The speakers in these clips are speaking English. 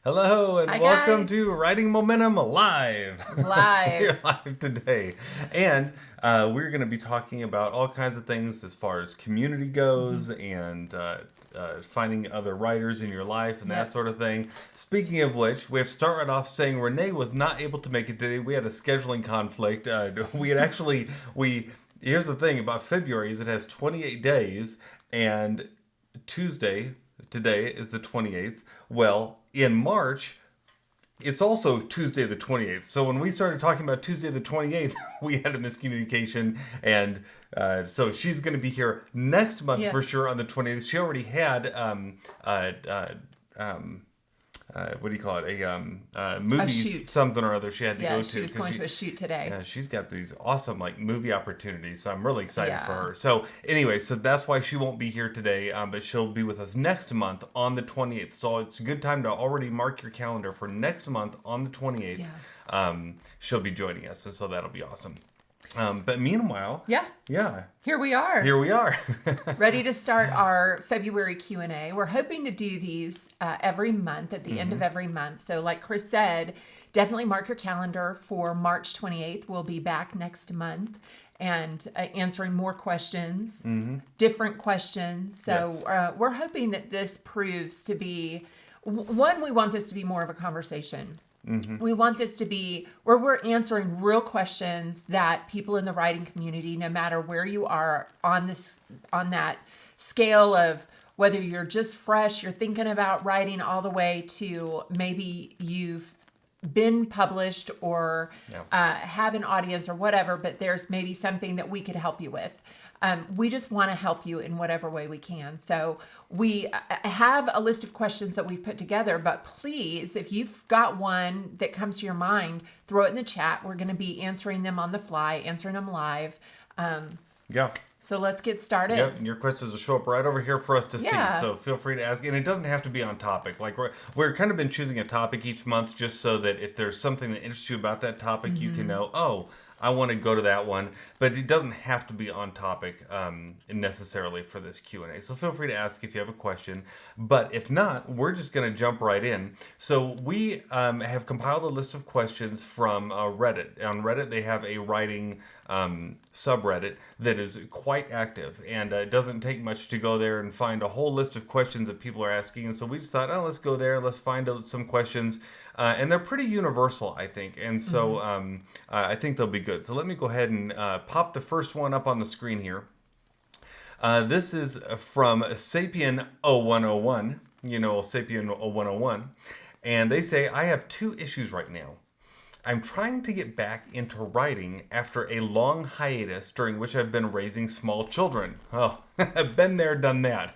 Hello and Hi welcome guys. to Writing Momentum Live. Live. We're live today. And we're going to be talking about all kinds of things as far as community Mhm. goes and finding other writers in your life and that Yep. sort of thing. Speaking of which, we have to start right off saying Renee was not able to make it today. We had a scheduling conflict. We had actually, here's the thing about February is it has 28 days and Tuesday, today is the 28th. Well, in March, it's also Tuesday the 28th. So when we started talking about Tuesday the 28th, we had a miscommunication. And so she's going to be here next month for Yep. sure on the 28th. She already had um, what do you call it? A A movie shoot. something or other she had to Yeah, go she to was because going to a shoot today. yeah, she's got these awesome like movie opportunities. So I'm really excited for Yeah. her. So anyway, so that's why she won't be here today, but she'll be with us next month on the 28th. So it's a good time to already mark your calendar for next month on the 28th. Yeah. She'll be joining us, and so that'll be awesome. But meanwhile, Yeah. yeah, Here we are, here we are. ready to start our February Q&A. We're hoping to do these every month at the end of every month. So like Chris said, definitely mark your calendar for March 28th. We'll be back next month and answering more questions, different questions. So Yes. we're hoping that this proves to be one, we want this to be more of a conversation. We want this to be where we're answering real questions that people in the writing community, no matter where you are on that scale of whether you're just fresh, you're thinking about writing, all the way to maybe you've been published or Yeah. have an audience or whatever, but there's maybe something that we could help you with. We just want to help you in whatever way we can. So we have a list of questions that we've put together, but please, if you've got one that comes to your mind, throw it in the chat. We're going to be answering them on the fly, answering them live. Yeah. So let's get started. Yep, and your questions will show up right over here for us to see. Yeah. So feel free to ask, and it doesn't have to be on topic. Like we're kind of been choosing a topic each month, just so that if there's something that interests you about that topic, you can know. Oh, I want to go to that one, but it doesn't have to be on topic necessarily for this Q&A. So feel free to ask if you have a question. But if not, we're just going to jump right in. So we have compiled a list of questions from Reddit. On Reddit, they have a writing subreddit that is quite active, and it doesn't take much to go there and find a whole list of questions that people are asking. And so we just thought, oh, let's go there, let's find some questions, and they're pretty universal, I think. And so I think they'll be good. So let me go ahead and pop the first one up on the screen here. This is from Sapien 0101. You know, Sapien 0101. And they say, I have two issues right now. I'm trying to get back into writing after a long hiatus during which I've been raising small children. Oh, I've been there, done that.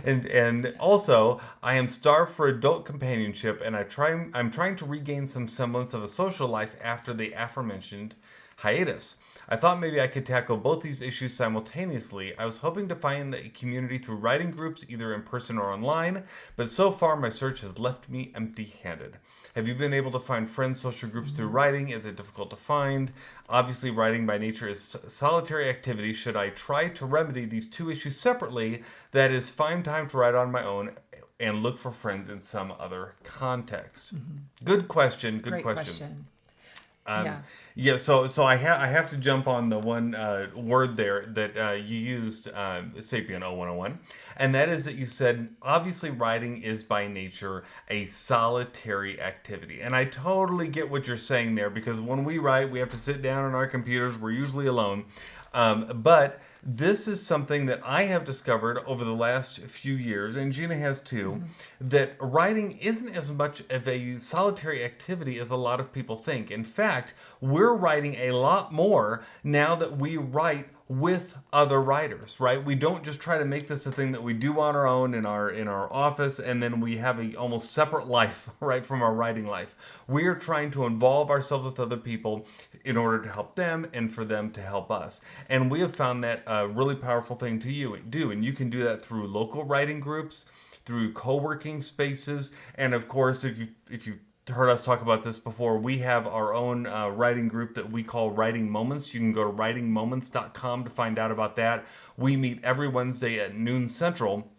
and also, I am starved for adult companionship, and I'm trying to regain some semblance of a social life after the aforementioned hiatus. I thought maybe I could tackle both these issues simultaneously. I was hoping to find a community through writing groups, either in person or online, but so far my search has left me empty-handed. Have you been able to find friends, social groups through writing? Is it difficult to find? Obviously, writing by nature is solitary activity. Should I try to remedy these two issues separately? That is, find time to write on my own and look for friends in some other context. Good question. Good Great question. question. Um, Yeah. yeah, so I have to jump on the one word there that you used, Sapien 0101, and that is that you said obviously writing is by nature a solitary activity, and I totally get what you're saying there, because when we write, we have to sit down on our computers. We're usually alone, but this is something that I have discovered over the last few years, and Gina has too, that writing isn't as much of a solitary activity as a lot of people think. In fact, we're writing a lot more now that we write with other writers, right? We don't just try to make this a thing that we do on our own in our office, and then we have a almost separate life, right, from our writing life. We are trying to involve ourselves with other people in order to help them and for them to help us. And we have found that a really powerful thing to do, and you can do that through local writing groups, through co-working spaces, and of course, if you heard us talk about this before, we have our own writing group that we call Writing Moments. You can go to writingmoments.com to find out about that. We meet every Wednesday at noon Central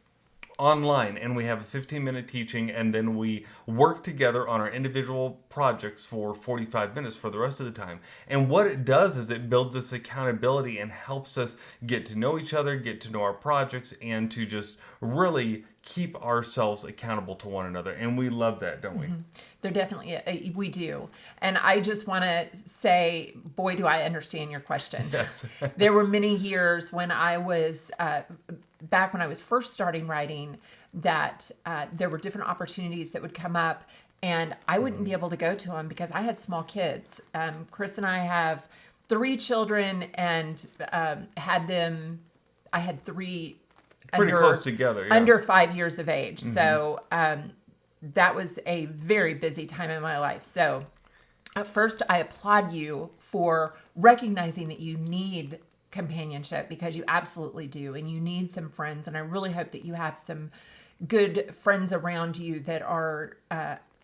online, and we have a 15-minute teaching, and then we work together on our individual projects for 45 minutes for the rest of the time. And what it does is it builds this accountability and helps us get to know each other, get to know our projects, and to just really keep ourselves accountable to one another. And we love that, don't we? They're definitely, we do. And I just want to say, boy, do I understand your question. Yes. There were many years when I was, back when I was first starting writing, that there were different opportunities that would come up, and I wouldn't be able to go to them because I had small kids. Chris and I have 3 children, and I had 3 Pretty close together. Yeah. under 5 years of age. So that was a very busy time in my life. So at first, I applaud you for recognizing that you need companionship, because you absolutely do, and you need some friends. And I really hope that you have some good friends around you that are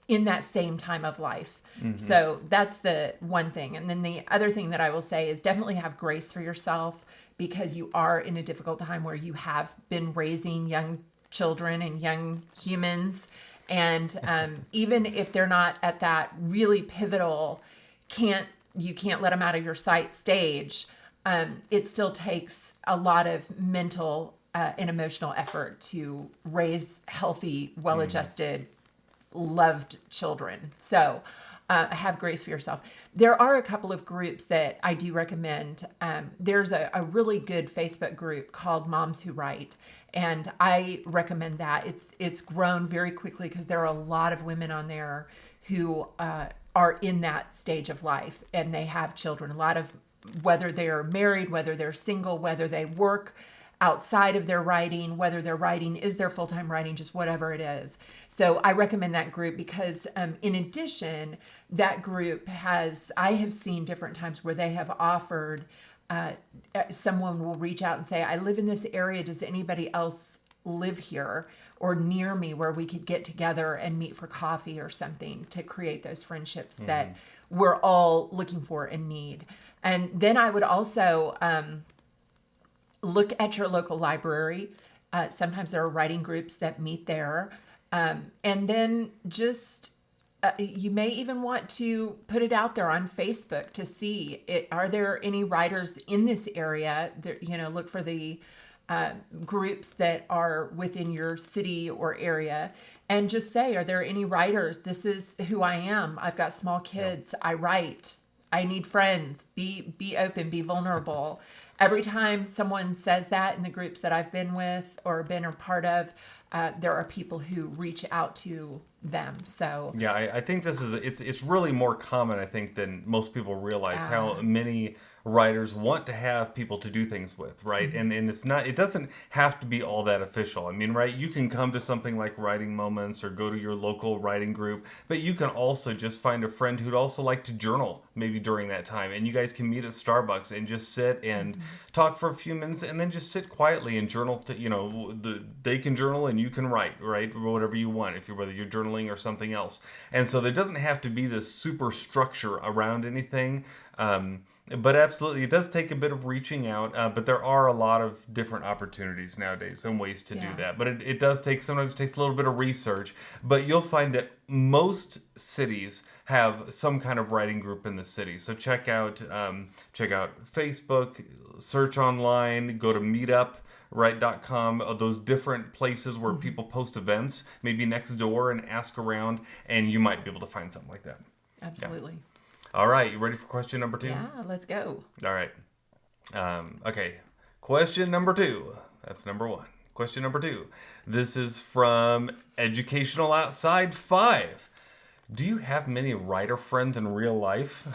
in that same time of life. So that's the one thing. And then the other thing that I will say is definitely have grace for yourself, because you are in a difficult time where you have been raising young children and young humans. And even if they're not at that really pivotal, you can't let them out of your sight stage, it still takes a lot of mental and emotional effort to raise healthy, well-adjusted, loved children. So have grace for yourself. There are a couple of groups that I do recommend. There's a really good Facebook group called Moms Who Write, and I recommend that. It's grown very quickly because there are a lot of women on there who are in that stage of life, and they have children. A lot of, whether they're married, whether they're single, whether they work outside of their writing, whether their writing is their full-time writing, just whatever it is. So I recommend that group because in addition, that group I have seen different times where they have offered, someone will reach out and say, I live in this area. Does anybody else live here or near me where we could get together and meet for coffee or something, to create those friendships that we're all looking for and need. And then I would also, look at your local library. Sometimes there are writing groups that meet there. And then just, you may even want to put it out there on Facebook to see, are there any writers in this area? Look for the groups that are within your city or area, and just say, are there any writers? This is who I am. I've got small kids. I write. I need friends. Be open, be vulnerable. Every time someone says that in the groups that I've been with or been a part of, there are people who reach out to them. So yeah, I think this is it's really more common, I think, than most people realize, how many writers want to have people to do things with, right? And it doesn't have to be all that official. I mean, right, you can come to something like Writing Moments or go to your local writing group, but you can also just find a friend who'd also like to journal maybe during that time, and you guys can meet at Starbucks and just sit and talk for a few minutes, and then just sit quietly and journal. They can journal and you can write, right? Whatever you want, whether you're journaling or something else. And so there doesn't have to be this super structure around anything. But absolutely, it does take a bit of reaching out, but there are a lot of different opportunities nowadays and ways to do that. But it does sometimes takes a little bit of research, but you'll find that most cities have some kind of writing group in the city. So check out Facebook, search online, go to meetup.com, those different places where people post events, maybe next door, and ask around, and you might be able to find something like that. absolutely. Yeah. All right, you ready for question number 2? Yeah, let's go. All right. Okay. Question number 2. That's number 1. Question number 2. This is from Educational Outside 5. Do you have many writer friends in real life?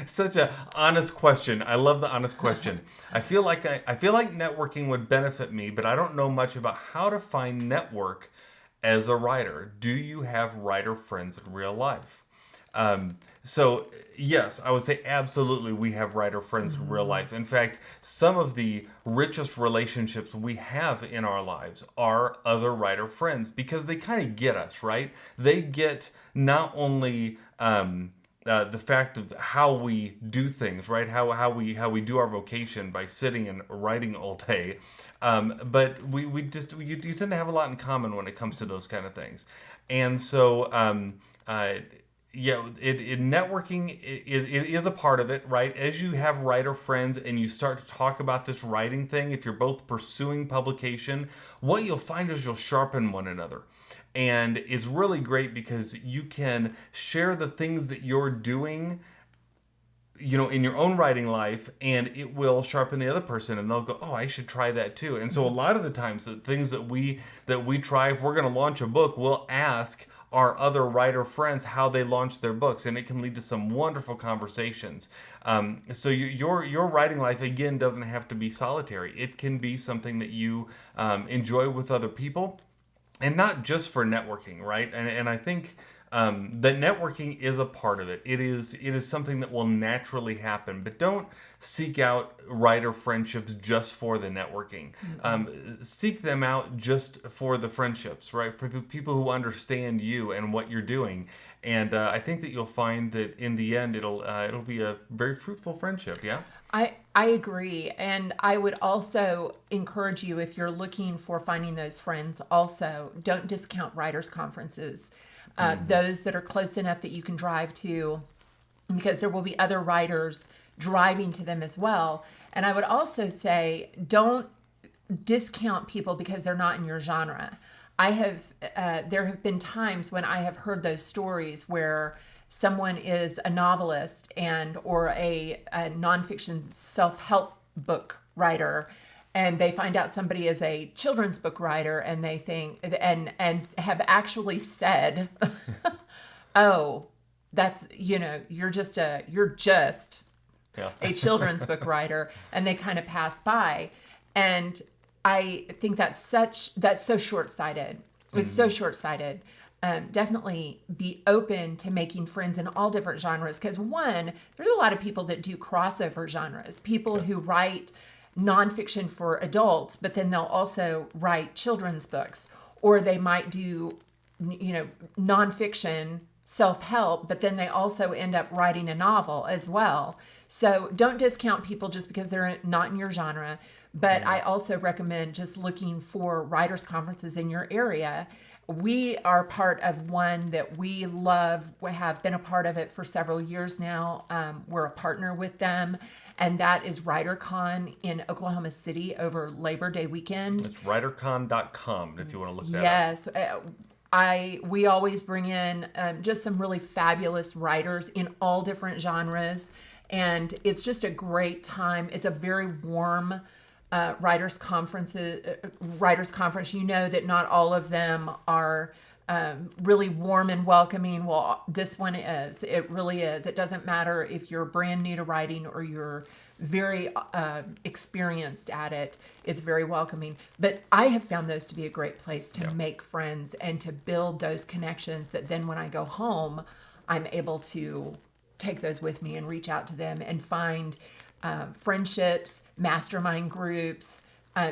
Such an honest question. I love the honest question. I feel like networking would benefit me, but I don't know much about how to find network as a writer. Do you have writer friends in real life? So yes, I would say absolutely we have writer friends in real life. In fact, some of the richest relationships we have in our lives are other writer friends, because they kind of get us, right? They get not only the fact of how we do things, right? How we do our vocation by sitting and writing all day. But you tend to have a lot in common when it comes to those kind of things, and so. Yeah, networking it is a part of it, right? As you have writer friends and you start to talk about this writing thing, if you're both pursuing publication, what you'll find is you'll sharpen one another. And it's really great because you can share the things that you're doing, in your own writing life, and it will sharpen the other person, and they'll go, oh, I should try that too. And so a lot of the times the things that we try, if we're going to launch a book, we'll ask our other writer friends how they launch their books, and it can lead to some wonderful conversations. So your writing life, again, doesn't have to be solitary. It can be something that you enjoy with other people, and not just for networking, right? And I think that networking is a part of it. It is something that will naturally happen, but don't seek out writer friendships just for the networking. Seek them out just for the friendships, right? For people who understand you and what you're doing. And I think that you'll find that in the end, it'll be a very fruitful friendship. Yeah. I agree. And I would also encourage you, if you're looking for finding those friends, also don't discount writers' conferences. Those that are close enough that you can drive to, because there will be other writers driving to them as well. And I would also say, don't discount people because they're not in your genre. There have been times when I have heard those stories where someone is a novelist or a nonfiction self-help book writer, and they find out somebody is a children's book writer, and they think and have actually said, "Oh, that's you're just a children's book writer," and they kind of pass by. And I think that's so short-sighted. It's so short-sighted. Definitely be open to making friends in all different genres, because there's a lot of people that do crossover genres. People who write nonfiction for adults, but then they'll also write children's books, or they might do nonfiction self-help, but then they also end up writing a novel as well. So don't discount people just because they're not in your genre. But I also recommend just looking for writers' conferences in your area. We are part of one that we love. We have been a part of it for several years now. We're a partner with them, and that is WriterCon in Oklahoma City over Labor Day weekend. It's writercon.com if you want to look that up. Yes. We always bring in just some really fabulous writers in all different genres, and it's just a great time. It's a very warm writers conference. You know that not all of them are really warm and welcoming. Well, this one is. It really is. It doesn't matter if you're brand new to writing or you're very experienced at it. It's very welcoming. But I have found those to be a great place to make friends and to build those connections that then when I go home, I'm able to take those with me and reach out to them and find friendships, mastermind groups,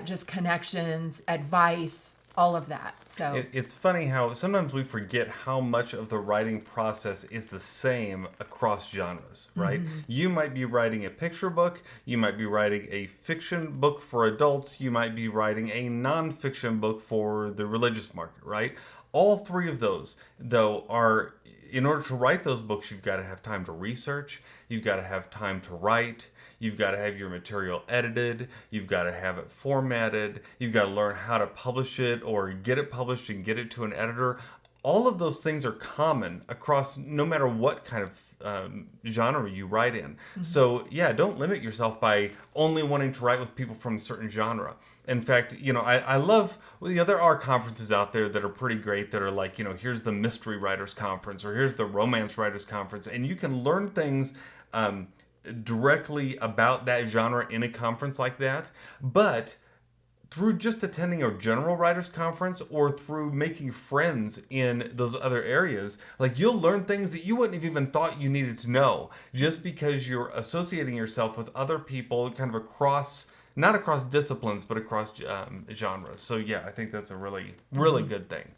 just connections, advice, all of that. So it's funny how sometimes we forget how much of the writing process is the same across genres, right? Mm-hmm. You might be writing a picture book, you might be writing a fiction book for adults, you might be writing a nonfiction book for the religious market, right? All three of those, though, are, in order to write those books, you've got to have time to research, you've got to have time to write, you've got to have your material edited, you've got to have it formatted, you've got to learn how to publish it or get it published and get it to an editor. All of those things are common across no matter what kind of genre you write in. Mm-hmm. So yeah, don't limit yourself by only wanting to write with people from a certain genre. In fact, I love, there are conferences out there that are pretty great that are like, here's the mystery writers conference or here's the romance writers conference, and you can learn things directly about that genre in a conference like that. But through just attending a general writers conference or through making friends in those other areas, like you'll learn things that you wouldn't have even thought you needed to know just because you're associating yourself with other people kind of not across disciplines, but across genres. So yeah, I think that's a really, really good thing.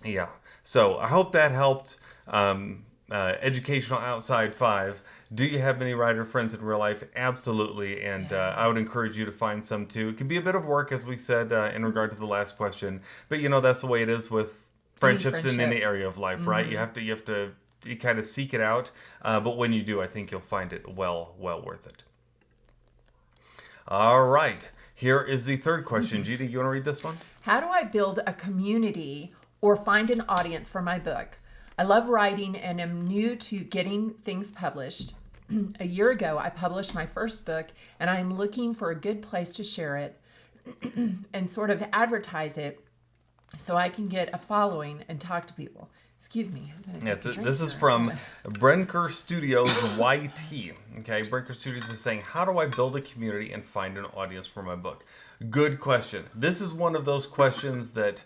Yeah. So I hope that helped. educational outside 5. Do you have many writer friends in real life? Absolutely. And I would encourage you to find some too. It can be a bit of work, as we said in regard to the last question. But that's the way it is with friendships in any area of life, right? You have to you kind of seek it out. But when you do, I think you'll find it well worth it. All right. Here is the third question. Gina, you want to read this one? How do I build a community or find an audience for my book? I love writing and am new to getting things published. A year ago, I published my first book, and I am looking for a good place to share it and sort of advertise it so I can get a following and talk to people. Excuse me. Yes, this is from Brenker Studios YT. Okay, Brenker Studios is saying, how do I build a community and find an audience for my book? Good question. This is one of those questions that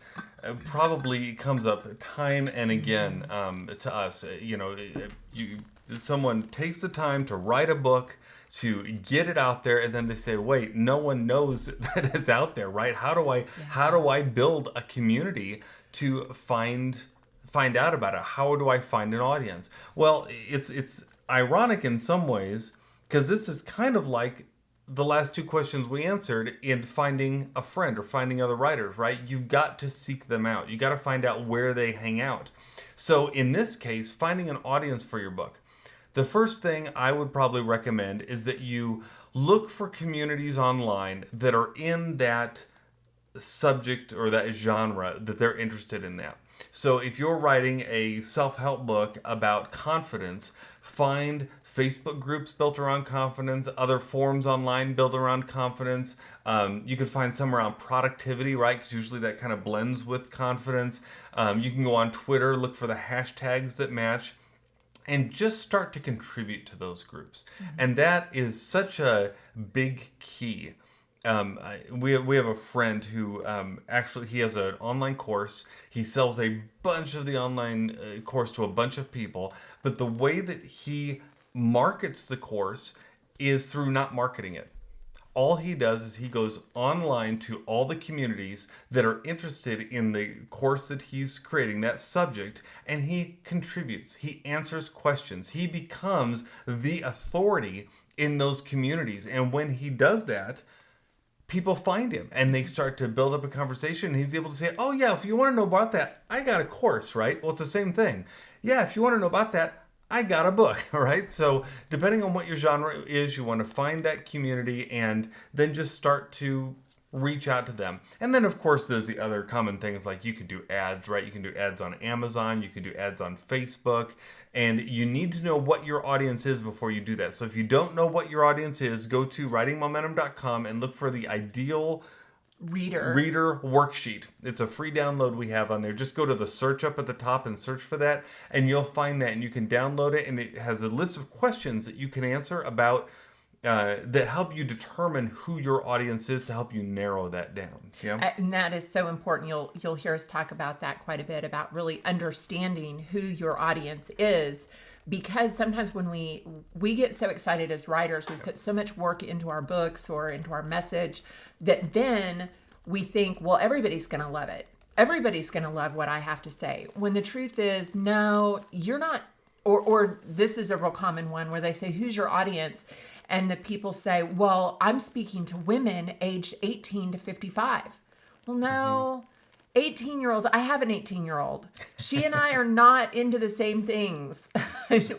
probably comes up time and again to us. Someone takes the time to write a book, to get it out there, and then they say, wait, no one knows that it's out there, right? How do I build a community to find out about it? How do I find an audience? Well, it's ironic in some ways, because this is kind of like the last two questions we answered in finding a friend or finding other writers, right? You've got to seek them out. You got to find out where they hang out. So in this case, finding an audience for your book, the first thing I would probably recommend is that you look for communities online that are in that subject or that genre, that they're interested in that. So if you're writing a self-help book about confidence, find Facebook groups built around confidence, other forums online built around confidence. You could find some around productivity, right? Because usually that kind of blends with confidence. You can go on Twitter, look for the hashtags that match, and just start to contribute to those groups. And that is such a big key. We have a friend who actually he has an online course. He sells a bunch of the online course to a bunch of people, but the way that he markets the course is through not marketing it. All he does is he goes online to all the communities that are interested in the course that he's creating, that subject, and he contributes. He answers questions. He becomes the authority in those communities. And when he does that, people find him and they start to build up a conversation. And he's able to say, oh yeah, if you want to know about that, I got a course, right? Well, it's the same thing. Yeah, if you want to know about that, I got a book, right? So depending on what your genre is, you want to find that community and then just start to reach out to them. And then of course there's the other common things, like you could do ads, right? You can do ads on Amazon, you can do ads on Facebook, and you need to know what your audience is before you do that. So if you don't know what your audience is, go to writingmomentum.com and look for the ideal reader worksheet. It's a free download we have on there. Just go to the search up at the top and search for that, and you'll find that, and you can download it, and it has a list of questions that you can answer about that help you determine who your audience is, to help you narrow that down. Yeah, and that is so important. You'll hear us talk about that quite a bit, about really understanding who your audience is, because sometimes when we get so excited as writers, we put so much work into our books or into our message that then we think, well, everybody's going to love it. Everybody's going to love what I have to say. When the truth is, no, you're not. Or this is a real common one where they say, who's your audience? And the people say, well, I'm speaking to women aged 18 to 55. Well, no, 18-year-olds, I have an 18-year-old. She and I are not into the same things.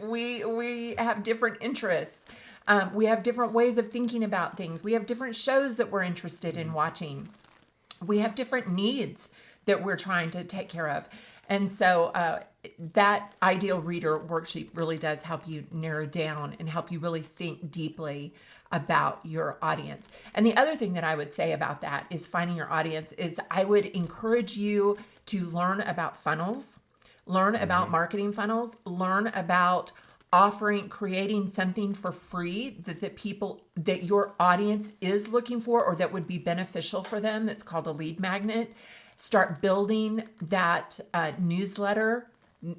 We have different interests. We have different ways of thinking about things. We have different shows that we're interested in watching. We have different needs that we're trying to take care of. And so that ideal reader worksheet really does help you narrow down and help you really think deeply about your audience. And the other thing that I would say about that is finding your audience is I would encourage you to learn about funnels, learn about marketing funnels, learn about creating something for free that your audience is looking for or that would be beneficial for them. That's called a lead magnet. Start building that newsletter,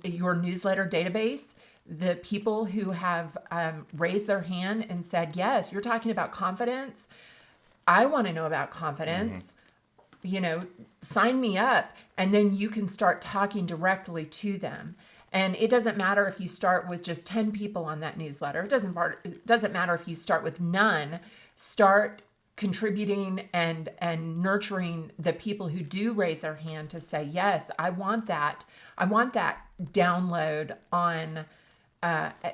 your newsletter database. The people who have raised their hand and said, yes, you're talking about confidence. I want to know about confidence. Sign me up. And then you can start talking directly to them. And it doesn't matter if you start with just 10 people on that newsletter. It doesn't matter if you start with none. Start contributing and nurturing the people who do raise their hand to say, yes, I want that. I want that download on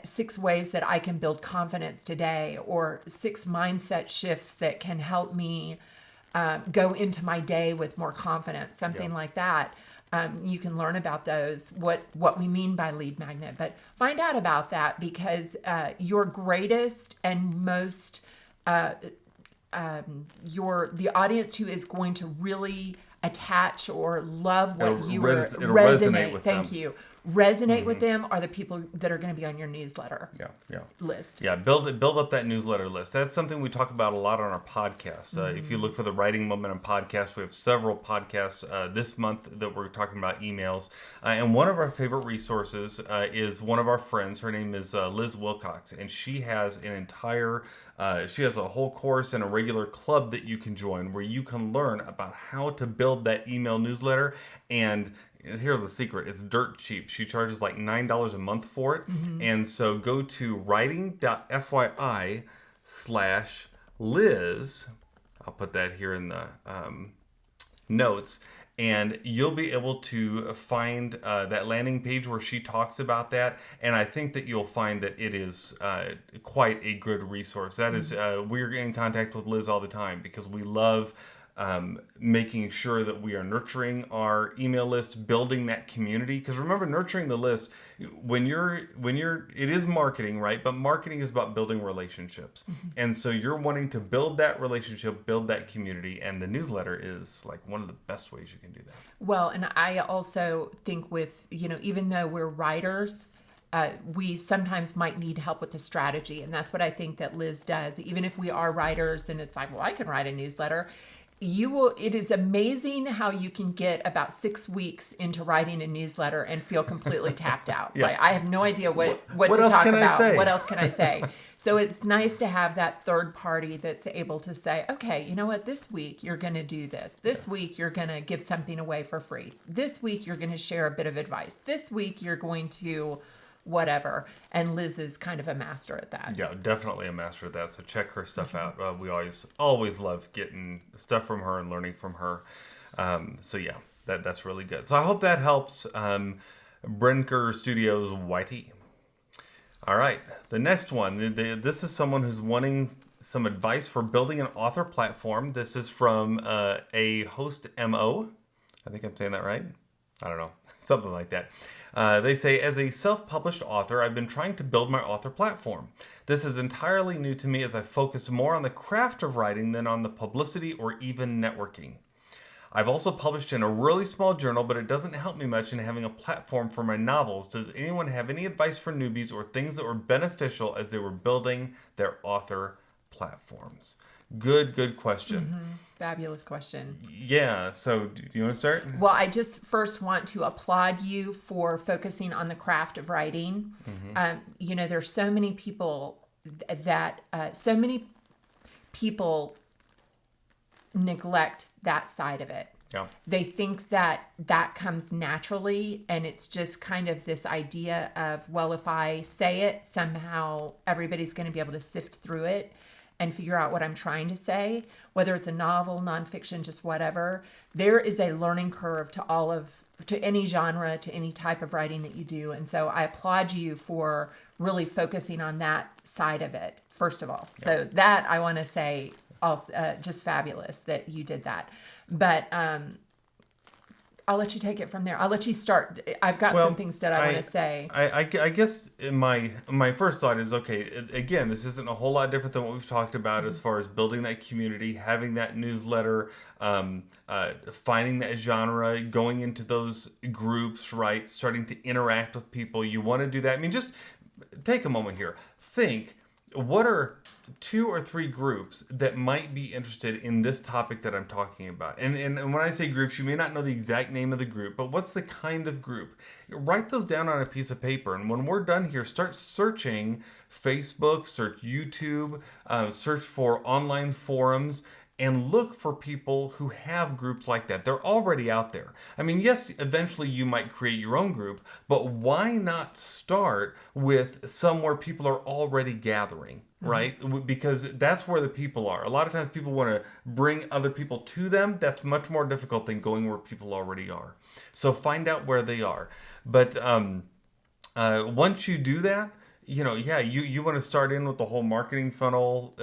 6 ways that I can build confidence today, or 6 mindset shifts that can help me go into my day with more confidence, something like that. You can learn about those, what we mean by lead magnet, but find out about that, because your greatest and most the audience who is going to really attach or love what It'll you resonate with them. Thank you. Resonate with them are the people that are going to be on your newsletter list. Yeah, build up that newsletter list. That's something we talk about a lot on our podcast. If you look for the Writing Momentum podcast, we have several podcasts this month that we're talking about emails. And one of our favorite resources is one of our friends. Her name is Liz Wilcox, and she has an entire she has a whole course and a regular club that you can join where you can learn about how to build that email newsletter. And here's the secret. It's dirt cheap. She charges like $9 a month for it. And so go to writing.fyi/Liz. I'll put that here in the notes. And you'll be able to find that landing page where she talks about that. And I think that you'll find that it is quite a good resource. That is, we're in contact with Liz all the time because we love making sure that we are nurturing our email list, building that community. Because remember, nurturing the list, it is marketing, right? But marketing is about building relationships. And so you're wanting to build that relationship, build that community, and the newsletter is like one of the best ways you can do that. Well, and I also think with, even though we're writers, we sometimes might need help with the strategy. And that's what I think that Liz does. Even if we are writers and it's like, well, I can write a newsletter. It is amazing how you can get about 6 weeks into writing a newsletter and feel completely tapped out. Like, I have no idea what to talk about. What else can I say? So it's nice to have that third party that's able to say, okay, you know what? This week you're going to do this. This week you're going to give something away for free. This week you're going to share a bit of advice. This week you're going to whatever. And Liz is kind of a master at that. Yeah, definitely a master at that. So check her stuff out. We always love getting stuff from her and learning from her. So yeah, that's really good. So I hope that helps. Brinker Studios Whitey. All right, the next one. This is someone who's wanting some advice for building an author platform. This is from a host MO. I think I'm saying that right. I don't know. Something like that. They say, as a self-published author, I've been trying to build my author platform. This is entirely new to me as I focus more on the craft of writing than on the publicity or even networking. I've also published in a really small journal, but it doesn't help me much in having a platform for my novels. Does anyone have any advice for newbies or things that were beneficial as they were building their author platforms? Good question. Fabulous question. Yeah. So do you want to start? Well, I just first want to applaud you for focusing on the craft of writing. There's so many people that neglect that side of it. Yeah. They think that comes naturally, and it's just kind of this idea of, well, if I say it, somehow everybody's going to be able to sift through it and figure out what I'm trying to say, whether it's a novel, nonfiction, just whatever. There is a learning curve to any genre, to any type of writing that you do. And so I applaud you for really focusing on that side of it, first of all. Yeah. So that I want to say, also, just fabulous that you did that. But I'll let you take it from there. I'll let you start. I've got some things that I want to say. I guess my first thought is, okay, again, this isn't a whole lot different than what we've talked about as far as building that community, having that newsletter, finding that genre, going into those groups, right? Starting to interact with people. You want to do that. I mean, just take a moment here. Think, what are 2 or 3 groups that might be interested in this topic that I'm talking about? And when I say groups, you may not know the exact name of the group, but what's the kind of group? Write those down on a piece of paper. And when we're done here, start searching Facebook, search YouTube, search for online forums, and look for people who have groups like that. They're already out there. I mean, yes, eventually you might create your own group, but why not start with somewhere people are already gathering, right? Because that's where the people are. A lot of times people want to bring other people to them. That's much more difficult than going where people already are. So find out where they are. But once you do that, you want to start in with the whole marketing funnel,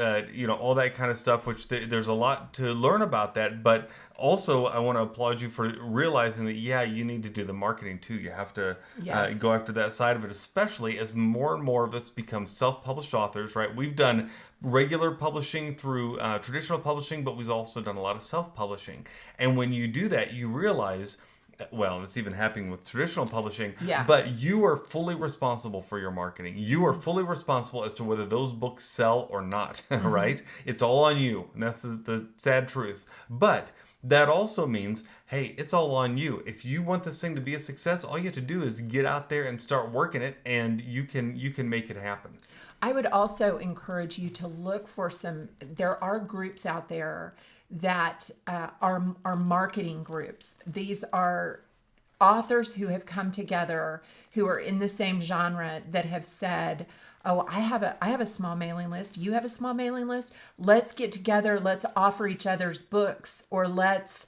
all that kind of stuff, which there's a lot to learn about that. But also, I want to applaud you for realizing that, you need to do the marketing too. You have to Yes. go after that side of it, especially as more and more of us become self-published authors, right? We've done regular publishing through traditional publishing, but we've also done a lot of self-publishing. And when you do that, you realize, well, it's even happening with traditional publishing, Yeah. but you are fully responsible for your marketing. You are fully responsible as to whether those books sell or not, right? It's all on you, and that's the sad truth. But that also means, hey, it's all on you. If you want this thing to be a success, all you have to do is get out there and start working it, and you can make it happen. I would also encourage you to look for there are groups out there that are marketing groups. These are authors who have come together who are in the same genre that have said, oh, I have a small mailing list. You have a small mailing list. Let's get together. Let's offer each other's books, or let's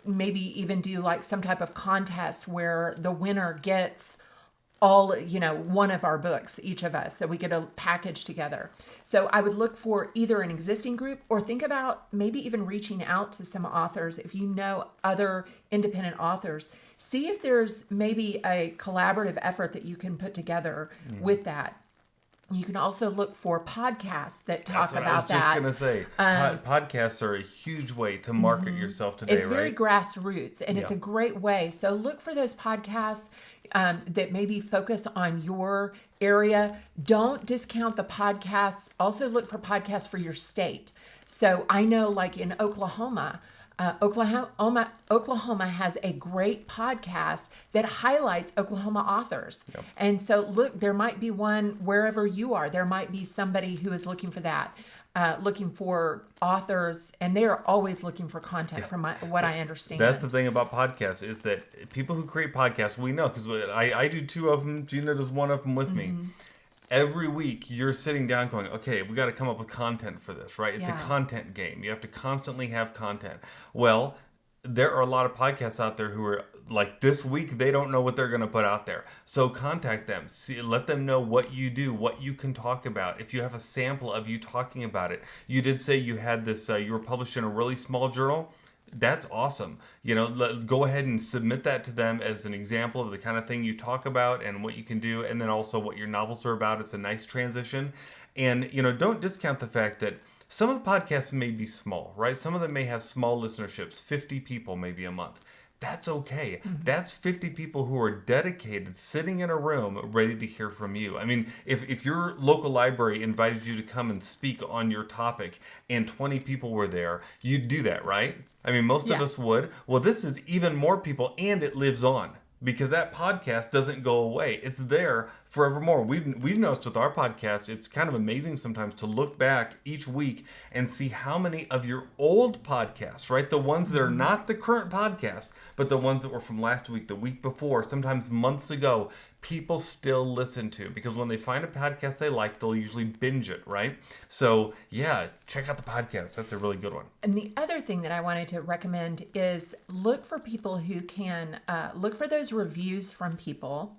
maybe even do like some type of contest where the winner gets one of our books, each of us, so we get a package together. So I would look for either an existing group, or think about maybe even reaching out to some authors. If you know other independent authors, see if there's maybe a collaborative effort that you can put together with that. You can also look for podcasts that talk about that. I was just going to say, podcasts are a huge way to market yourself today, it's very right? grassroots, and it's a great way. So look for those podcasts that maybe focus on your area. Don't discount the podcasts. Also look for podcasts for your state. So I know, like in Oklahoma, Oklahoma has a great podcast that highlights Oklahoma authors. Yep. And so look, there might be one wherever you are. There might be somebody who is looking for that, looking for authors, and they are always looking for content from what I understand. That's the thing about podcasts, is that people who create podcasts, we know, because I do 2 of them. Gena does 1 of them with me. Every week you're sitting down going, okay, we got to come up with content for this, right? It's a content game. You have to constantly have content. Well, there are a lot of podcasts out there who are like, this week they don't know what they're going to put out there. So contact them. Let them know what you do, what you can talk about. If you have a sample of you talking about it. You did say you had this, you were published in a really small journal. That's awesome. Go ahead and submit that to them as an example of the kind of thing you talk about and what you can do, and then also what your novels are about. It's a nice transition. And, don't discount the fact that some of the podcasts may be small, right? Some of them may have small listenerships, 50 people maybe a month. That's okay. That's 50 people who are dedicated, sitting in a room, ready to hear from you. I mean, if your local library invited you to come and speak on your topic and 20 people were there, you'd do that, right? I mean, most of us would. Well, this is even more people, and it lives on, because that podcast doesn't go away. It's there forevermore. We've noticed with our podcast, it's kind of amazing sometimes to look back each week and see how many of your old podcasts, right? The ones that are not the current podcast, but the ones that were from last week, the week before, sometimes months ago, people still listen to, because when they find a podcast they like, they'll usually binge it, right? So check out the podcast. That's a really good one. And the other thing that I wanted to recommend is look for people who can look for those reviews from people.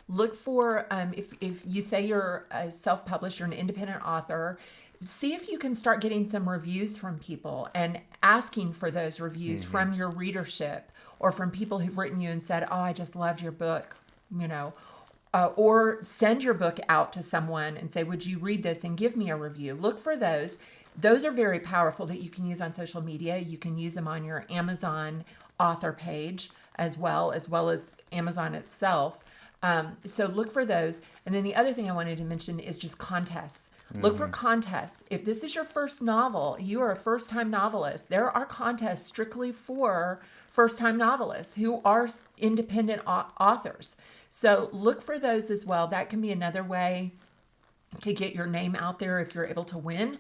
Look for, if you say you're a self-published, you're an independent author, see if you can start getting some reviews from people and asking for those reviews from your readership, or from people who've written you and said, oh, I just loved your book, or send your book out to someone and say, would you read this and give me a review? Look for those. Those are very powerful that you can use on social media. You can use them on your Amazon author page as well as Amazon itself. So look for those. And then the other thing I wanted to mention is just contests. Look for contests. If this is your first novel, you are a first-time novelist, there are contests strictly for first-time novelists who are independent authors. So look for those as well. That can be another way to get your name out there. If you're able to win,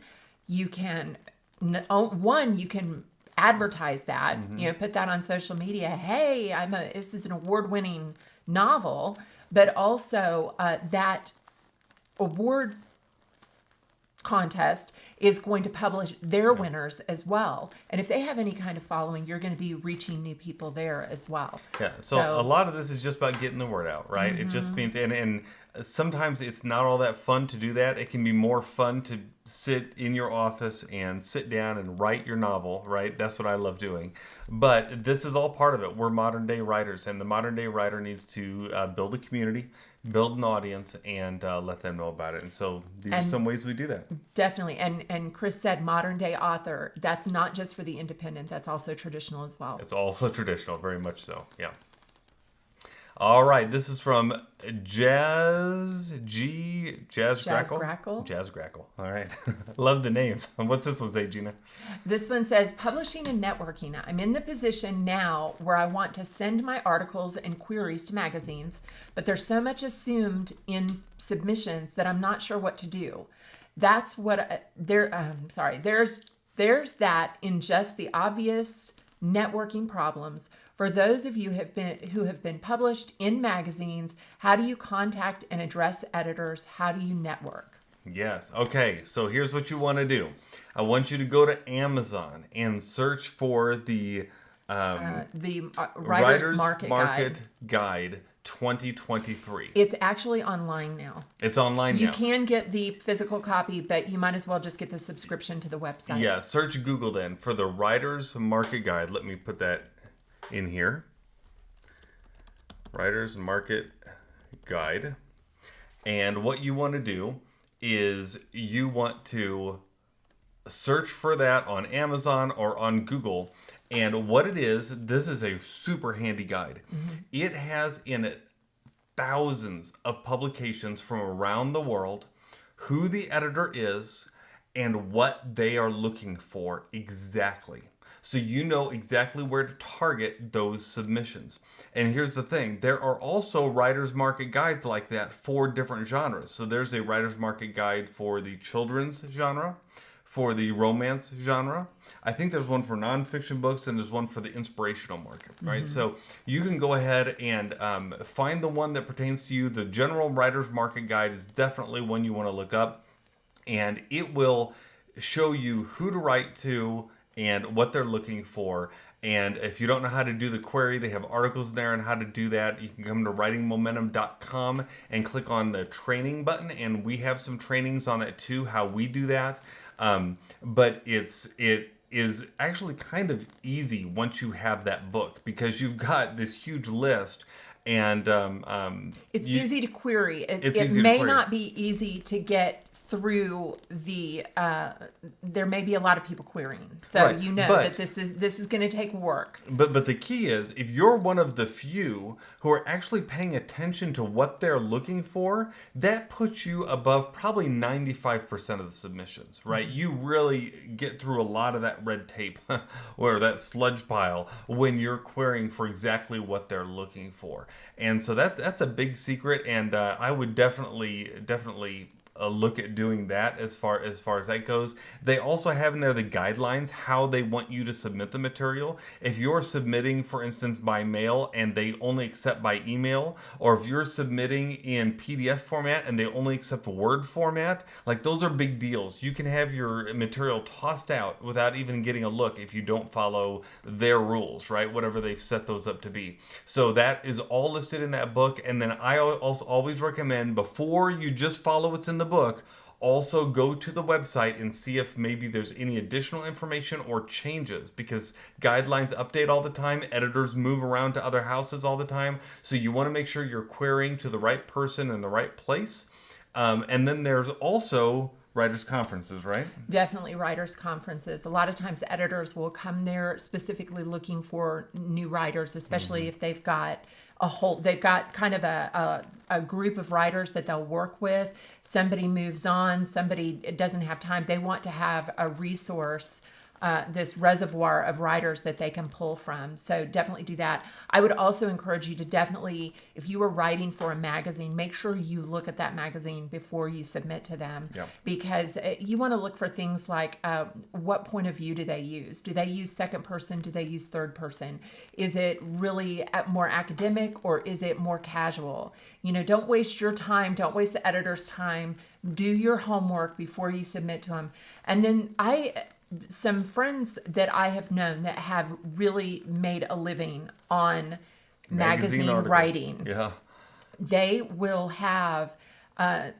you can one, you can advertise that, put that on social media. Hey, this is an award-winning novel, but also that award contest is going to publish their winners as well. And if they have any kind of following, you're going to be reaching new people there as well. Yeah. So a lot of this is just about getting the word out, right? It just means, and sometimes it's not all that fun to do that. It can be more fun to sit in your office and sit down and write your novel, right? That's what I love doing. But this is all part of it. We're modern day writers, and the modern day writer needs to build a community, build an audience, and let them know about it. And so these are some ways we do that. Definitely. And Chris said modern day author. That's not just for the independent. That's also traditional as well. It's also traditional, very much so. Yeah. All right. This is from Jazz Grackle. Jazz Grackle. All right. Love the names. What's this one say, Gena? This one says, publishing and networking. I'm in the position now where I want to send my articles and queries to magazines, but there's so much assumed in submissions that I'm not sure what to do. That's what there's that in just the obvious networking problems. For those of you who have been published in magazines, how do you contact and address editors? How do you network? Yes. Okay. So here's what you want to do. I want you to go to Amazon and search for the Writer's Market Guide 2023. It's actually online now. It's online now. You can get the physical copy, but you might as well just get the subscription to the website. Yeah. Search Google then for the Writer's Market Guide. Let me put that in here. Writer's Market Guide. And what you want to do is you want to search for that on Amazon or on Google. And what it is, this is a super handy guide. It has in it thousands of publications from around the world, who the editor is, and what they are looking for exactly. So you know exactly where to target those submissions. And here's the thing. There are also writer's market guides like that for different genres. So there's a writer's market guide for the children's genre, for the romance genre. I think there's one for nonfiction books, and there's one for the inspirational market, right? So you can go ahead and find the one that pertains to you. The general writer's market guide is definitely one you want to look up, and it will show you who to write to and what they're looking for. And if you don't know how to do the query, they have articles there on how to do that. You can come to writingmomentum.com and click on the training button, and we have some trainings on that too, how we do that. But it is actually kind of easy once you have that book, because you've got this huge list. And it's easy to query. It may not be easy to get through the there may be a lot of people querying, so right. That this is going to take work. But the key is, if you're one of the few who are actually paying attention to what they're looking for, that puts you above probably 95% of the submissions, right? You really get through a lot of that red tape or that sludge pile when you're querying for exactly what they're looking for. And so that's a big secret, and I would definitely look at doing that as far as that goes. They also have in there the guidelines, how they want you to submit the material. If you're submitting, for instance, by mail and they only accept by email, or if you're submitting in PDF format and they only accept Word format, like those are big deals. You can have your material tossed out without even getting a look if you don't follow their rules, right? Whatever they've set those up to be. So that is all listed in that book. And then I also always recommend, before you just follow what's in the book, also go to the website and see if maybe there's any additional information or changes, because guidelines update all the time. Editors move around to other houses all the time. So you want to make sure you're querying to the right person in the right place. And then there's also writers' conferences, right? Definitely writers' conferences. A lot of times editors will come there specifically looking for new writers, especially if they've got kind of a group of writers that they'll work with. Somebody moves on, somebody doesn't have time. They want to have a resource this reservoir of writers that they can pull from. So definitely do that. I would also encourage you to definitely, if you were writing for a magazine, make sure you look at that magazine before you submit to them. Yeah. Because you want to look for things like what point of view do they use? Do they use second person? Do they use third person? Is it really more academic or is it more casual? Don't waste your time. Don't waste the editor's time. Do your homework before you submit to them. And then some friends that I have known that have really made a living on magazine writing. Yeah. They will have 10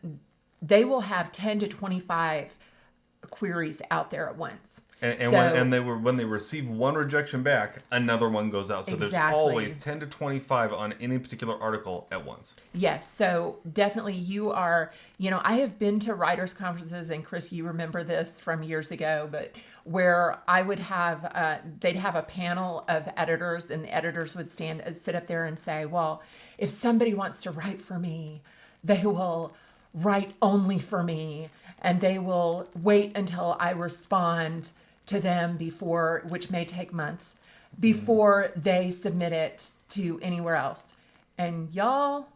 to 25 queries out there at once. And when they receive one rejection back, another one goes out. So Exactly. There's always 10 to 25 on any particular article at once. Yes. So definitely you are, I have been to writers' conferences, and Chris, you remember this from years ago, but where I would have, they'd have a panel of editors, and the editors would sit up there and say, well, if somebody wants to write for me, they will write only for me, and they will wait until I respond to them which may take months, before they submit it to anywhere else. And y'all,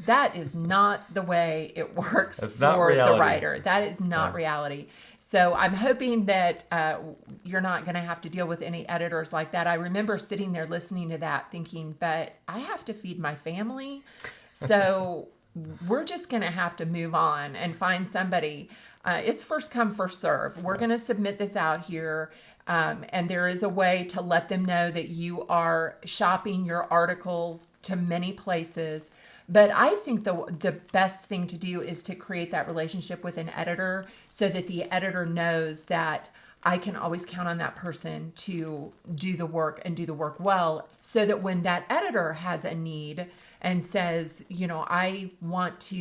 that is not the way it works for the writer. That is not reality. So I'm hoping that you're not going to have to deal with any editors like that. I remember sitting there listening to that thinking, but I have to feed my family. So we're just going to have to move on and find somebody. It's first come, first serve. We're going to submit this out here. And there is a way to let them know that you are shopping your article to many places. But I think the best thing to do is to create that relationship with an editor so that the editor knows that I can always count on that person to do the work and do the work well, so that when that editor has a need and says, I want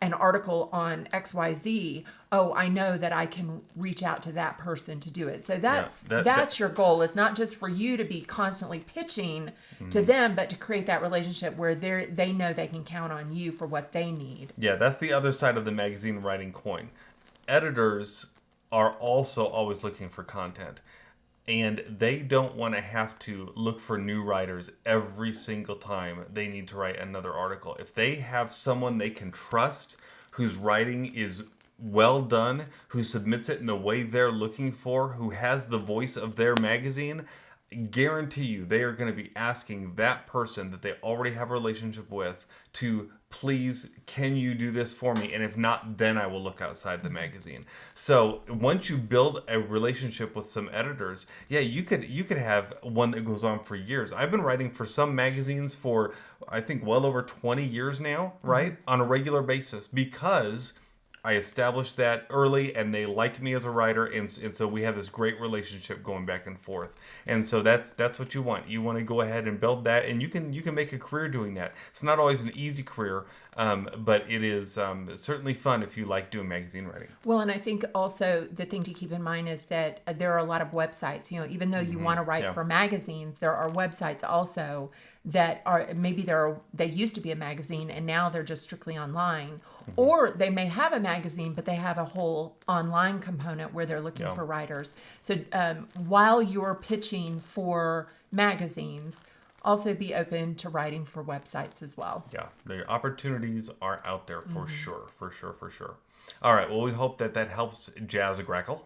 an article on XYZ. Oh, I know that I can reach out to that person to do it. So that's your goal. It's not just for you to be constantly pitching to them, but to create that relationship where they know they can count on you for what they need. Yeah, that's the other side of the magazine writing coin. Editors are also always looking for content. And they don't want to have to look for new writers every single time they need to write another article. If they have someone they can trust, whose writing is well done, who submits it in the way they're looking for, who has the voice of their magazine, guarantee you they are going to be asking that person that they already have a relationship with to please, can you do this for me? And if not, then I will look outside the magazine. So once you build a relationship with some editors, yeah, you could have one that goes on for years. I've been writing for some magazines for, I think, well over 20 years now, right? On a regular basis, because I established that early and they like me as a writer, and so we have this great relationship going back and forth. And so that's what you want. You want to go ahead and build that, and you can make a career doing that. It's not always an easy career, but it is certainly fun if you like doing magazine writing. Well, and I think also the thing to keep in mind is that there are a lot of websites. Even though you want to write for magazines, there are websites also that are they used to be a magazine and now they're just strictly online. Or they may have a magazine, but they have a whole online component where they're looking for writers. So while you're pitching for magazines, also be open to writing for websites as well. Yeah, the opportunities are out there for sure. All right, well, we hope that helps Jazz Grackle.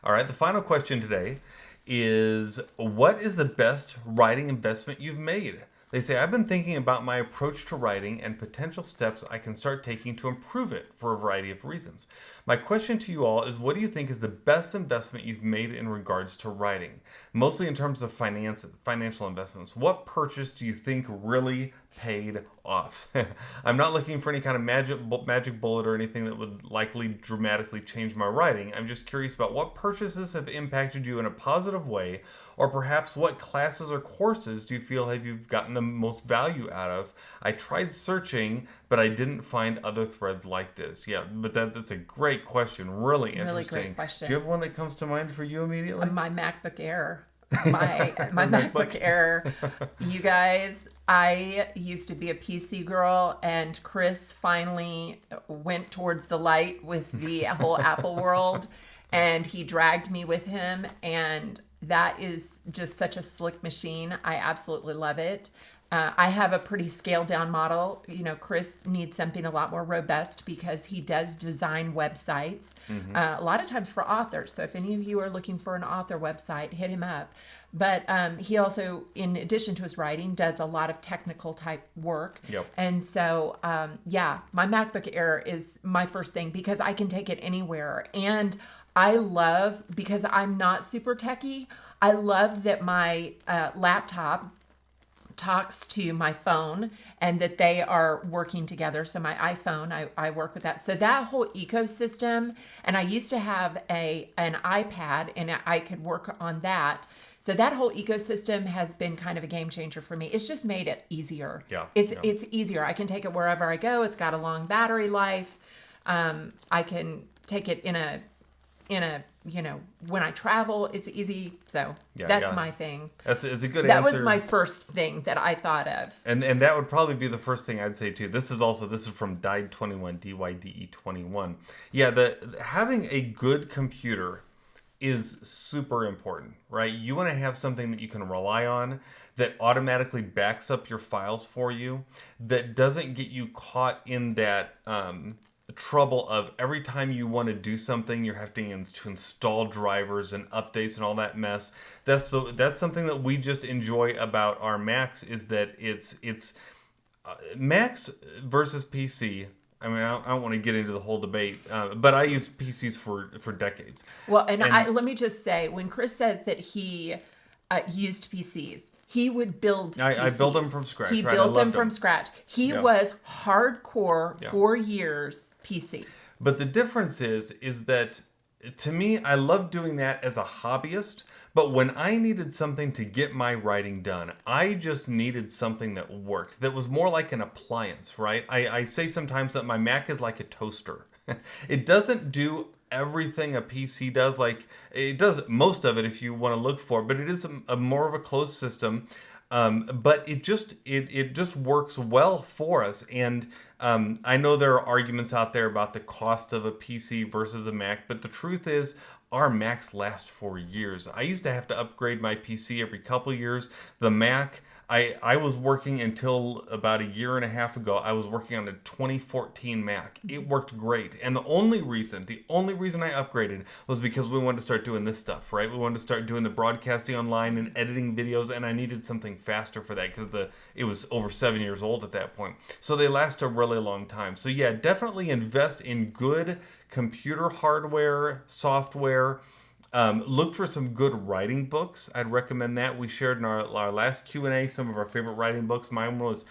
All right, the final question today is, what is the best writing investment you've made? They say, I've been thinking about my approach to writing and potential steps I can start taking to improve it for a variety of reasons. My question to you all is, what do you think is the best investment you've made in regards to writing? Mostly in terms of financial investments. What purchase do you think really paid off? I'm not looking for any kind of magic bullet or anything that would likely dramatically change my writing. I'm just curious about what purchases have impacted you in a positive way, or perhaps what classes or courses do you feel you've gotten the most value out of? I tried searching, but I didn't find other threads like this. Yeah, but that's a great question. Really interesting. Really great question. Do you have one that comes to mind for you immediately? My MacBook Air. My MacBook Air. You guys, I used to be a PC girl, and Chris finally went towards the light with the whole Apple world. and he dragged me with him, and that is just such a slick machine. I absolutely love it. I have a pretty scaled down model. Chris needs something a lot more robust because he does design websites, a lot of times for authors. So if any of you are looking for an author website, hit him up. But he also, in addition to his writing, does a lot of technical type work. Yep. And so, my MacBook Air is my first thing because I can take it anywhere. And I love, because I'm not super techie, I love that my laptop talks to my phone and that they are working together. So my iPhone, I work with that. So that whole ecosystem, and I used to have an iPad and I could work on that. So that whole ecosystem has been kind of a game changer for me. It's just made it easier. Yeah. It's easier. I can take it wherever I go. It's got a long battery life. I can take it in a when I travel, it's easy. So that's my thing. It's a good that answer. was my first thing that I thought of. And that would probably be the first thing I'd say too. This is from Dyde21, DYDE21. Yeah, having a good computer is super important, right? You want to have something that you can rely on, that automatically backs up your files for you, that doesn't get you caught in that trouble of every time you want to do something, you're having to install drivers and updates and all that mess. That's something that we just enjoy about our Macs, is that it's Macs versus PC. I mean, I don't want to get into the whole debate, but I used PCs for decades. Well, and let me just say, when Chris says that he used PCs, he would build PCs. I built them from scratch. He built them from scratch. He was hardcore 4 years PC. But the difference is that, to me, I love doing that as a hobbyist. But when I needed something to get my writing done, I just needed something that worked, that was more like an appliance, right? I say sometimes that my Mac is like a toaster. It doesn't do everything a PC does. Like, it does most of it if you want to look for it, but it is a more of a closed system. But it just works well for us. And I know there are arguments out there about the cost of a PC versus a Mac, but the truth is, our Macs last for years. I used to have to upgrade my PC every couple years. The Mac, I was working until about a year and a half ago. I was working on a 2014 Mac. It worked great. And the only reason I upgraded was because we wanted to start doing this stuff, right? We wanted to start doing the broadcasting online and editing videos, and I needed something faster for that because it was over 7 years old at that point. So they last a really long time. So yeah, definitely invest in good computer hardware, software. Look for some good writing books. I'd recommend that. We shared in our last Q&A some of our favorite writing books. Mine was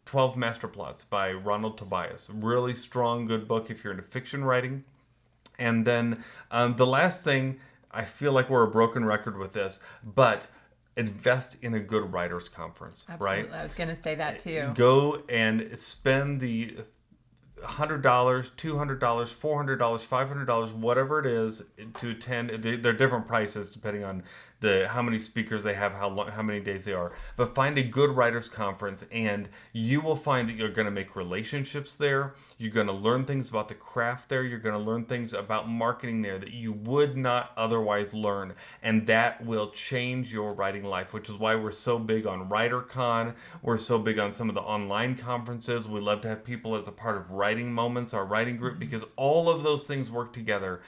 12 Master Plots by Ronald Tobias. Really strong, good book if you're into fiction writing. And then the last thing, I feel like we're a broken record with this, but invest in a good writers conference. Absolutely. Right? I was going to say that too. Go and spend the $100, $200, $400, $500, whatever it is, to attend. They're different prices depending on how many speakers they have, how many days they are. But find a good writers conference, and you will find that you're going to make relationships there. You're going to learn things about the craft there. You're going to learn things about marketing there that you would not otherwise learn, and that will change your writing life, which is why we're so big on WriterCon. We're so big on some of the online conferences. We love to have people as a part of Writing Moments, our writing group, because all of those things work together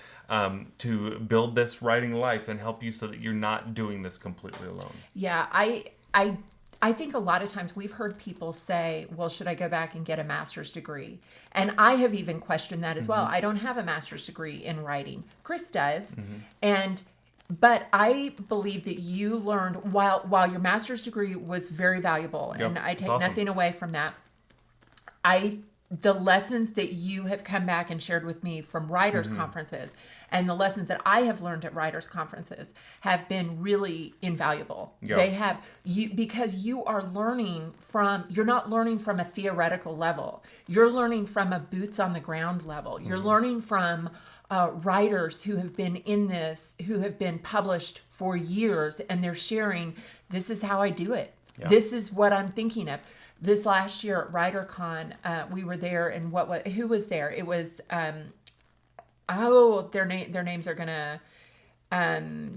to build this writing life and help you so that you're not doing this completely alone. Yeah, I think a lot of times we've heard people say, well, should I go back and get a master's degree? And I have even questioned that as well. I don't have a master's degree in writing. Chris does. But I believe that you learned, while your master's degree was very valuable, and I take nothing away from that, the lessons that you have come back and shared with me from writers' conferences and the lessons that I have learned at writers' conferences have been really invaluable. Yeah. They have, because you are learning you're not learning from a theoretical level. You're learning from a boots on the ground level. You're learning from writers who have been in this, who have been published for years, and they're sharing, this is how I do it. Yeah. This is what I'm thinking of. This last year at WriterCon, we were there, and who was there? It was, Oh, their names are gonna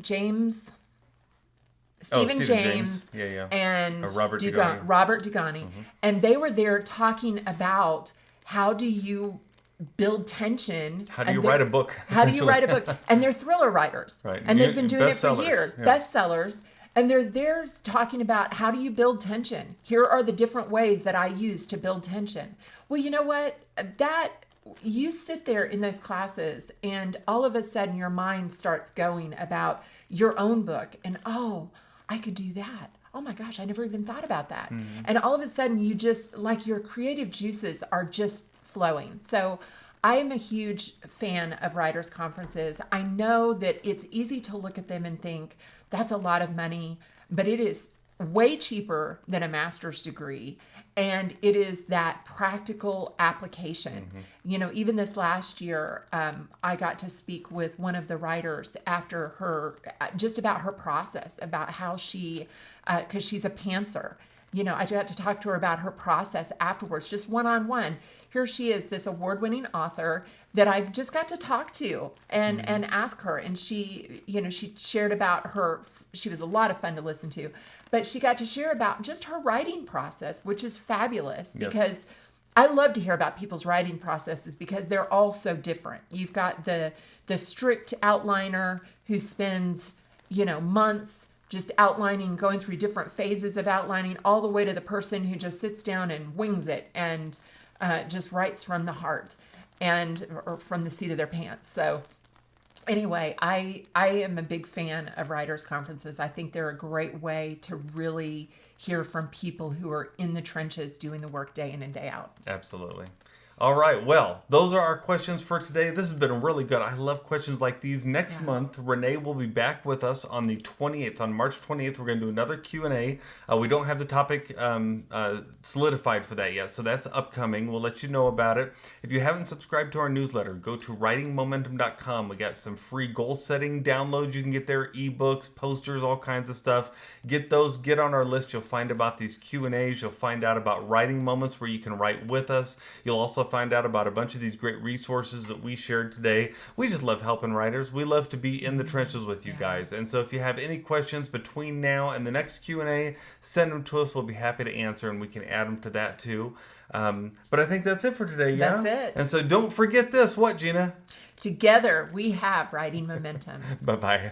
James. Stephen James. Yeah. And Robert Dugani. Robert Dugani. And they were there talking about how do you build tension. How do you write a book? How do you write a book? And they're thriller writers. Right. And they've been doing it for years. Yeah. Bestsellers. And they're there talking about how do you build tension? Here are the different ways that I use to build tension. Well, you know what? You sit there in those classes and all of a sudden your mind starts going about your own book and, oh, I could do that. Oh my gosh, I never even thought about that. And all of a sudden you just, like, your creative juices are just flowing. So I am a huge fan of writers' conferences. I know that it's easy to look at them and think that's a lot of money, but it is way cheaper than a master's degree. And it is that practical application. Even this last year, I got to speak with one of the writers after her, just about her process, about how she, because she's a pantser. I got to talk to her about her process afterwards, just one-on-one. Here she is, this award-winning author that I just got to talk to and ask her. And she, she shared about she was a lot of fun to listen to, but she got to share about just her writing process, which is fabulous because I love to hear about people's writing processes because they're all so different. You've got the strict outliner who spends, months just outlining, going through different phases of outlining, all the way to the person who just sits down and wings it and just writes from the heart or from the seat of their pants. So anyway, I am a big fan of writers' conferences. I think they're a great way to really hear from people who are in the trenches doing the work day in and day out. Absolutely. All right. Well, those are our questions for today. This has been really good. I love questions like these. Next month, Renee will be back with us on the 28th. On March 28th, we're going to do another Q&A. We don't have the topic solidified for that yet, so that's upcoming. We'll let you know about it. If you haven't subscribed to our newsletter, go to writingmomentum.com. We got some free goal setting downloads. You can get there, ebooks, posters, all kinds of stuff. Get those. Get on our list. You'll find about these Q&As. You'll find out about writing moments where you can write with us. You'll also find out about a bunch of these great resources that we shared today. We just love helping writers. We love to be in the trenches with you guys. And so if you have any questions between now and the next Q&A, send them to us. We'll be happy to answer, and we can add them to that too. But I think that's it for today. Yeah? That's it. And so don't forget this. What, Gena? Together we have writing momentum. Bye-bye.